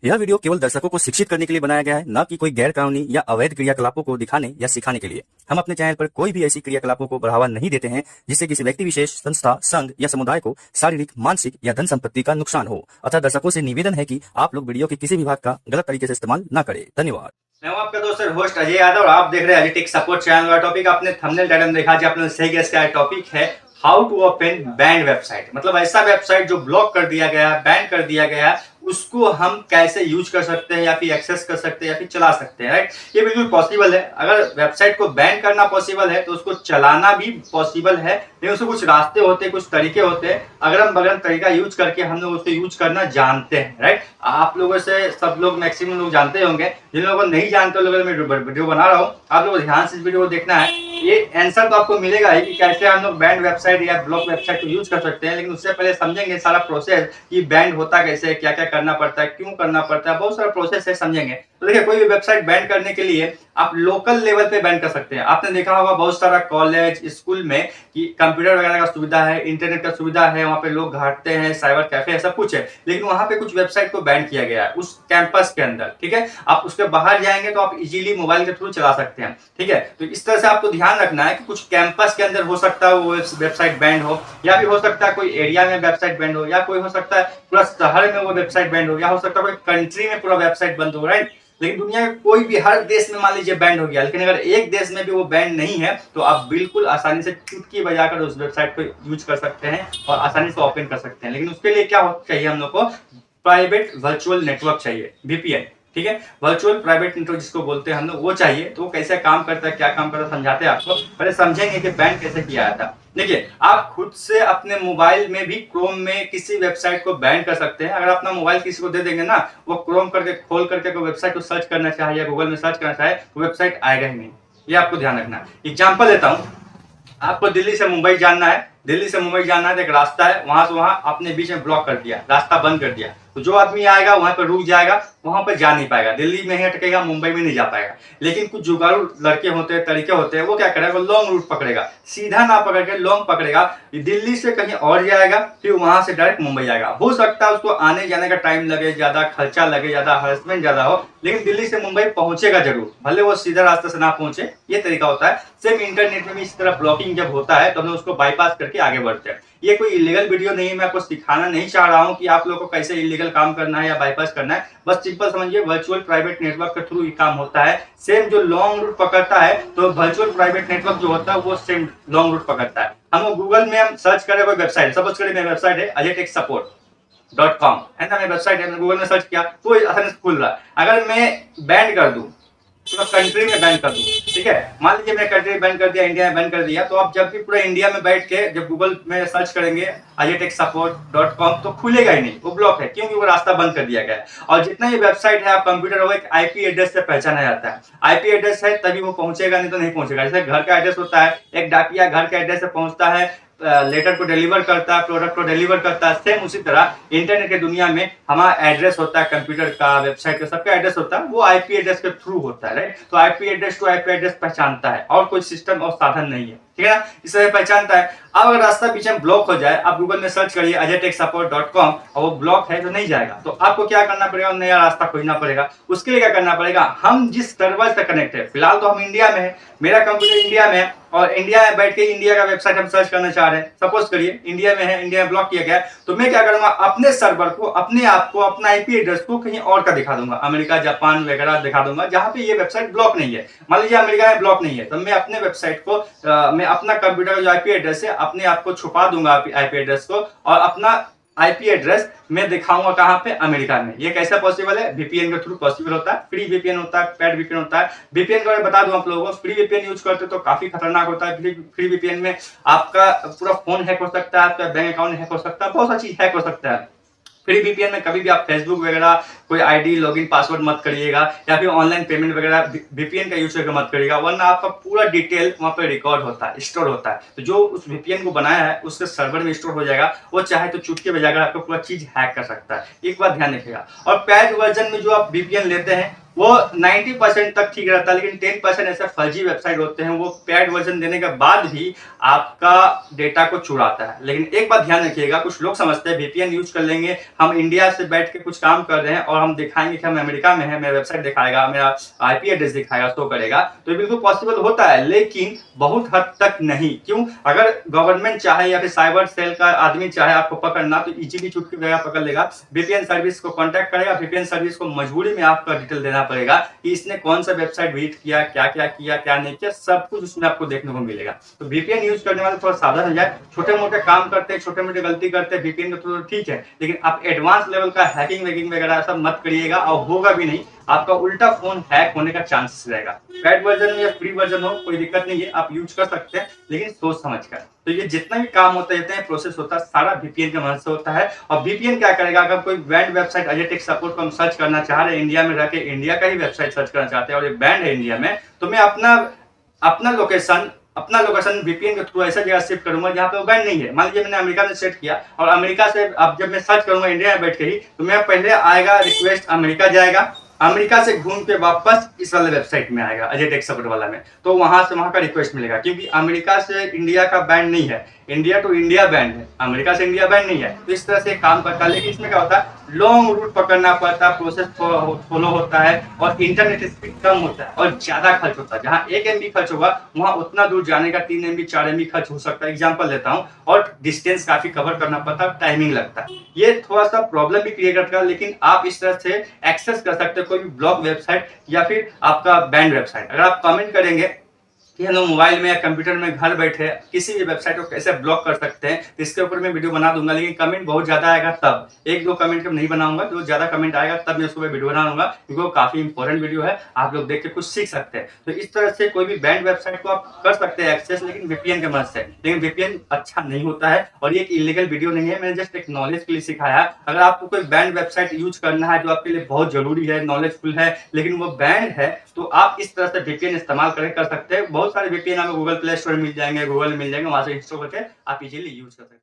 यह वीडियो केवल दर्शकों को शिक्षित करने के लिए बनाया गया है, न कि कोई गैर कानूनी या अवैध क्रियाकलापों को दिखाने या सिखाने के लिए। हम अपने चैनल पर कोई भी ऐसी क्रियाकलापों को बढ़ावा नहीं देते हैं जिससे किसी व्यक्ति विशेष, संस्था, संघ या समुदाय को शारीरिक, मानसिक या धन संपत्ति का नुकसान हो। अतः दर्शकों से निवेदन है कि आप लोग वीडियो के किसी भी भाग का गलत तरीके से इस्तेमाल न करें। धन्यवाद। मैं हूं आपका दोस्त और होस्ट अजय यादव और आप देख रहे हैं अजय टेक सपोर्ट चैनल का टॉपिक। आपने थंबनेल टाइटल में देखा जी, आपने सही गेस किया। टॉपिक है how to open banned website, मतलब ऐसा वेबसाइट जो ब्लॉक कर दिया गया है, बैन कर दिया गया है, उसको हम कैसे यूज कर सकते हैं या फिर एक्सेस कर सकते हैं या फिर चला सकते हैं। राइट, ये बिल्कुल पॉसिबल है। अगर वेबसाइट को बैन करना पॉसिबल है तो उसको चलाना भी पॉसिबल है, लेकिन उसके कुछ रास्ते होते हैं, कुछ तरीके होते हैं। अगरम बगरम तरीका यूज करके हम लोग उसको यूज करना जानते हैं। राइट, आप लोगों से सब लोग, मैक्सिमम लोग जानते होंगे। जिन लोगों को नहीं जानते उन लोगों को मैं वीडियो बना रहा हूँ, आप लोगों को ध्यान से इस वीडियो को देखना है। ये आंसर तो आपको मिलेगा ही कि कैसे हम लोग बैंड वेबसाइट या ब्लॉक वेबसाइट को यूज कर सकते हैं, लेकिन उससे पहले समझेंगे सारा प्रोसेस कि बैंड होता कैसे है, क्या क्या करना पड़ता है, क्यों करना पड़ता है, बहुत सारा प्रोसेस है, समझेंगे। तो देखिए, कोई भी वेबसाइट बैन करने के लिए आप लोकल लेवल पे बैन कर सकते हैं। आपने देखा होगा बहुत सारा कॉलेज, स्कूल में कि कंप्यूटर वगैरह का सुविधा है, इंटरनेट का सुविधा है, वहाँ पे लोग घाटते हैं, साइबर कैफे है, सब कुछ है, लेकिन वहाँ पे कुछ वेबसाइट को बैन किया गया है उस कैंपस के अंदर। ठीक है, आप उसके बाहर जाएंगे तो आप इजीली मोबाइल के थ्रू चला सकते हैं। ठीक है, तो इस तरह से आपको ध्यान रखना है कि कुछ कैंपस के अंदर हो सकता है वो वेबसाइट बैन हो, या भी हो सकता है कोई एरिया में वेबसाइट बैन हो, या कोई हो सकता है पूरा शहर में वो वेबसाइट बैन हो, या हो सकता है कोई कंट्री में पूरा वेबसाइट बंद हो। राइट, लेकिन दुनिया में कोई भी, हर देश में मान लीजिए बैंड हो गया, लेकिन अगर एक देश में भी वो बैंड नहीं है तो आप बिल्कुल आसानी से चुटकी बजाकर उस वेबसाइट को यूज कर सकते हैं और आसानी से ओपन कर सकते हैं। लेकिन उसके लिए क्या चाहिए हम लोग को? प्राइवेट वर्चुअल नेटवर्क चाहिए, VPN। ठीक है, वर्चुअल प्राइवेट नेटवर्क जिसको बोलते हैं हम लोग, वो चाहिए। तो वो कैसे काम करता है, क्या काम करता है, समझाते हैं आपको। पहले समझेंगे कि बैन कैसे किया जाता है। देखिए, आप खुद से अपने मोबाइल में भी क्रोम में किसी वेबसाइट को बैन कर सकते हैं। अगर अपना मोबाइल किसी को दे देंगे ना, वो क्रोम करके खोल करके कोई वेबसाइट को सर्च करना चाहे या गूगल में सर्च करना चाहे तो वेबसाइट आएगा ही नहीं। ये आपको ध्यान रखना है। एग्जाम्पल देता हूँ, आपको दिल्ली से मुंबई जाना है, दिल्ली से मुंबई जाना है तो एक रास्ता है, वहां से वहां आपने बीच में ब्लॉक कर दिया, रास्ता बंद कर दिया, तो जो आदमी आएगा वहां पर रुक जाएगा, वहां पर जा नहीं पाएगा, दिल्ली में ही अटकेगा, मुंबई में नहीं जा पाएगा। लेकिन कुछ जुगाड़ू लड़के होते हैं, तरीके होते हैं, वो क्या करेगा, लॉन्ग रूट पकड़ेगा, सीधा ना पकड़ के लॉन्ग पकड़ेगा, दिल्ली से कहीं और जाएगा, फिर वहां से डायरेक्ट मुंबई जाएगा। हो सकता है उसको आने जाने का टाइम लगे, ज्यादा खर्चा लगे, ज्यादा हरासमेंट ज्यादा हो, लेकिन दिल्ली से मुंबई पहुंचेगा जरूर, भले वो सीधा रास्ते से ना पहुंचे। ये तरीका होता है। सेम इंटरनेट में भी इस तरह ब्लॉकिंग जब होता है तो हम उसको बाईपास करके आगे बढ़ते हैं। ये कोई इलीगल वीडियो नहीं है, मैं आपको सिखाना नहीं चाह रहा हूं कि आप लोगों को कैसे इलीगल काम करना है या बाईपास करना है। बस सिंपल समझिए, वर्चुअल प्राइवेट नेटवर्क के थ्रू ये काम होता है। सेम जो लॉन्ग रूट पकड़ता है, तो वर्चुअल प्राइवेट नेटवर्क जो होता है वो सेम लॉन्ग रूट पकड़ता है। हम गूगल में हम सर्च करें कोई वेबसाइट, सपोज करें मेरी वेबसाइट है ajaytechsupport.com है ना, मेरी वेबसाइट है, मैंने गूगल में सर्च किया तो आसानी से खुल रहा है। अगर मैं बैन कर दूं, पूरा कंट्री में बैन कर दूं, ठीक है, मान लीजिए मैं कंट्री बैन कर दिया, इंडिया में बैन कर दिया, तो आप जब भी पूरा इंडिया में बैठ के जब गूगल में सर्च करेंगे ajaytechsupport.com तो खुलेगा ही नहीं, वो ब्लॉक है, क्योंकि वो रास्ता बंद कर दिया गया है। और जितना ये वेबसाइट है, आप कंप्यूटर हो, एक IP एड्रेस से पहचाना जाता है। IP एड्रेस है तभी वो पहुंचेगा, नहीं तो नहीं पहुंचेगा। जैसे घर का एड्रेस होता है, एक डाकिया घर के एड्रेस से पहुंचता है, लेटर को डिलीवर करता है, प्रोडक्ट को डिलीवर करता है, सेम उसी तरह इंटरनेट की दुनिया में हमारा एड्रेस होता है, कंप्यूटर का, वेबसाइट का, सबका एड्रेस होता है, वो IP एड्रेस के थ्रू होता है। राइट, तो IP address to IP address पहचानता है, और कोई सिस्टम और साधन नहीं है। ठीक है ना, इस तरह पहचानता है। अब अगर रास्ता बीच में ब्लॉक हो जाए, आप गूगल में सर्च करिए ajaytechsupport.com और वो ब्लॉक है तो नहीं जाएगा, तो आपको क्या करना पड़ेगा, नया रास्ता खोजना पड़ेगा। उसके लिए क्या करना पड़ेगा, हम जिस सर्वर से कनेक्ट है, फिलहाल तो हम इंडिया में है, मेरा कंप्यूटर इंडिया में है, और इंडिया में बैठ के इंडिया का वेबसाइट हम सर्च करना चाह रहे हैं। सपोज करिए इंडिया में है, इंडिया में ब्लॉक किया गया है, तो मैं क्या करूंगा, अपने सर्वर को, अपने आप को, अपना IP एड्रेस को कहीं और का दिखा दूंगा, अमेरिका, जापान वगैरह दिखा दूंगा, जहां पे ये वेबसाइट ब्लॉक नहीं है। मान लीजिए अमेरिका में ब्लॉक नहीं है, तो मैं अपने वेबसाइट को, मैं अपना कंप्यूटर का जो IP एड्रेस है, अपने आप को छुपा दूंगा IP एड्रेस को, और अपना IP एड्रेस मैं दिखाऊंगा कहां पे, अमेरिका में। ये कैसे पॉसिबल है, VPN के थ्रू पॉसिबल होता है। फ्री VPN होता है, पेड VPN होता है। VPN के बारे में बता दूं आप लोगों को, फ्री VPN यूज करते तो काफी खतरनाक होता है। फ्री VPN में आपका पूरा फोन हैक हो सकता है, आपका बैंक अकाउंट हैक हो सकता है, बहुत सारी चीज हैक हो सकता है। फ्री VPN में कभी भी आप फेसबुक वगैरह कोई ID लॉगिन पासवर्ड मत करिएगा, या फिर ऑनलाइन पेमेंट वगैरह VPN का यूज करके मत करिएगा, वरना आपका पूरा डिटेल वहां पे रिकॉर्ड होता है, स्टोर होता है। तो जो उस VPN को बनाया है उसके सर्वर में स्टोर हो जाएगा, वो चाहे तो चुटकी बजाकर आपको पूरा चीज हैक कर सकता है। एक बात ध्यान रखिएगा। और पेड वर्जन में जो आप VPN लेते हैं वो 90% तक ठीक रहता है, लेकिन 10% ऐसे फर्जी वेबसाइट होते हैं, वो पेड वर्जन देने के बाद भी आपका डेटा को चुराता है। लेकिन एक बात ध्यान रखिएगा, कुछ लोग समझते हैं वीपीएन यूज कर लेंगे, हम इंडिया से बैठ के कुछ काम कर रहे हैं और हम दिखाएंगे कि हम अमेरिका में हैं, मेरा वेबसाइट दिखाएगा, मेरा आईपी एड्रेस दिखाएगा, शो करेगा, तो ये बिल्कुल पॉसिबल होता है, लेकिन बहुत हद तक नहीं। क्यों? अगर गवर्नमेंट चाहे या फिर साइबर सेल का आदमी चाहे आपको पकड़ना, तो इजीली चुटकी बजाय पकड़ लेगा। वीपीएन सर्विस को कांटेक्ट करेगा, वीपीएन सर्विस को मजबूरी में आपका डिटेल देना पड़ेगा कि इसने कौन सा वेबसाइट विजिट किया, क्या क्या किया, क्या नहीं किया, सब कुछ उसमें आपको देखने को मिलेगा। तो वीपीएन यूज करने वाले थोड़ा सावधान हो जाए। छोटे मोटे काम करते हैं, छोटे मोटे गलती करते हैं, वीपीएन का तो ठीक है, लेकिन आप एडवांस लेवल का हैकिंग वैकिंग वगैरह सब मत करिएगा, और होगा भी नहीं, आपका उल्टा फोन हैक होने का चांसेस रहेगा। पेड वर्जन हो या फ्री वर्जन हो, कोई दिक्कत नहीं है, आप यूज कर सकते हैं, लेकिन सोच समझ कर। तो ये जितना भी काम होता है, प्रोसेस होता है, सारा वीपीएन की मदद से होता है। और वीपीएन क्या करेगा, अगर कोई banned website Ajay tech support को हम सर्च करना चाह रहे हैं, इंडिया में रह के इंडिया का ही वेबसाइट सर्च करना चाहते हैं और ये बैंड है इंडिया में, तो मैं अपना लोकेशन वीपीएन के थ्रू ऐसा जगह शिफ्ट करूंगा जहां पे वो बैंड नहीं है। मान लीजिए मैंने अमेरिका में सेट किया, और अमेरिका से अब जब मैं सर्च करूंगा इंडिया में बैठ के ही, तो मैं पहले आएगा रिक्वेस्ट अमेरिका जाएगा, अमेरिका से घूम के वापस इस वाले वेबसाइट में आएगा अजय टेक सपोर्ट वाला में, तो वहां से वहां का रिक्वेस्ट मिलेगा, क्योंकि अमेरिका से इंडिया का बैंड नहीं है, इंडिया टू इंडिया बैंड है, अमेरिका से इंडिया बैंड नहीं है। तो इस तरह से काम करता है, लेकिन इसमें क्या होता है, लॉन्ग रूट पकड़ना पड़ता है, प्रोसेस फॉलो होता है, और इंटरनेट स्पीड कम होता है और ज्यादा खर्च होता है। जहां 1 MB खर्च होगा, वहां उतना दूर जाने का 3 MB 4 MB खर्च हो सकता है, एग्जाम्पल लेता हूं, और डिस्टेंस काफी कवर करना पड़ता है, टाइमिंग लगता है, ये थोड़ा सा प्रॉब्लम भी क्रिएट करता है। लेकिन आप इस तरह से एक्सेस कर सकते हैं कोई भी ब्लॉग वेबसाइट या फिर आपका बैंड वेबसाइट। अगर आप कमेंट करेंगे कि हम लोग मोबाइल में या कंप्यूटर में घर बैठे किसी भी वेबसाइट को कैसे ब्लॉक कर सकते हैं, तो इसके ऊपर मैं वीडियो बना दूंगा, लेकिन कमेंट बहुत ज्यादा आएगा तब, 1-2 कमेंट नहीं बनाऊंगा, जो ज्यादा कमेंट आएगा तब मैं उसको वीडियो बनाऊंगा, क्योंकि वो काफी इंपॉर्टेंट वीडियो है, आप लोग देख के कुछ सीख सकते हैं। तो इस तरह से कोई भी बैंड वेबसाइट को आप कर सकते हैं एक्सेस, लेकिन वीपीएन के मदद से। लेकिन वीपीएन अच्छा नहीं होता है, और ये एक इलीगल वीडियो नहीं है, मैंने जस्ट एक नॉलेज के लिए सिखाया। अगर आपको कोई बैंड वेबसाइट यूज करना है जो आपके लिए बहुत जरूरी है, नॉलेजफुल है, लेकिन वो बैंड है, तो आप इस तरह से वीपीएन इस्तेमाल कर सकते हैं। बहुत सारे वीपीएन हमें गूगल प्ले स्टोर मिल जाएंगे, गूगल मिल जाएंगे, वहां से इंस्टॉल करके आप इजीली यूज कर सकते हैं।